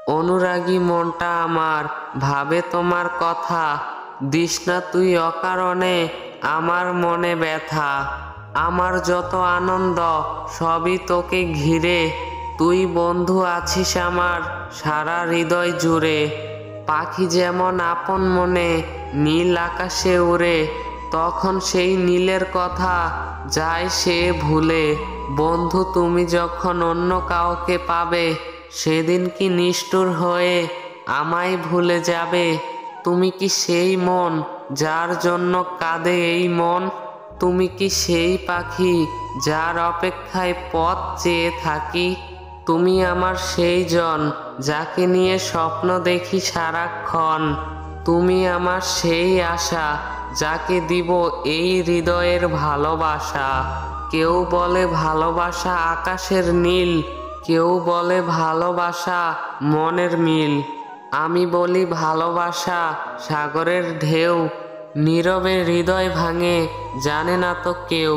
অনুরাগী মনটা আমার ভাবে তোমার কথা, দিস না তুই অকারণে আমার মনে ব্যথা। আমার যত আনন্দ সবই তোকে ঘিরে, তুই বন্ধু আছিস আমার সারা হৃদয় জুড়ে। পাখি যেমন আপন মনে নীল আকাশে উড়ে, তখন সেই নীলের কথা যায় সে ভুলে। বন্ধু তুমি যখন অন্য কাউকে পাবে, সেদিন কি নিষ্ঠুর হয়ে আমায় ভুলে যাবে? তুমি কি সেই মন যার জন্য কাঁদে এই মন? তুমি কি সেই পাখি যার অপেক্ষায় পথ চেয়ে থাকি? তুমি আমার সেই জন যাকে নিয়ে স্বপ্ন দেখি সারাক্ষণ। তুমি আমার সেই আশা যাকে দিব এই হৃদয়ের ভালোবাসা। কেউ বলে ভালোবাসা আকাশের নীল, কেউ বলে ভালোবাসা মনের মিল। আমি বলি ভালোবাসা সাগরের ঢেউ, নীরবে হৃদয় ভাঙে জানে না তো কেউ।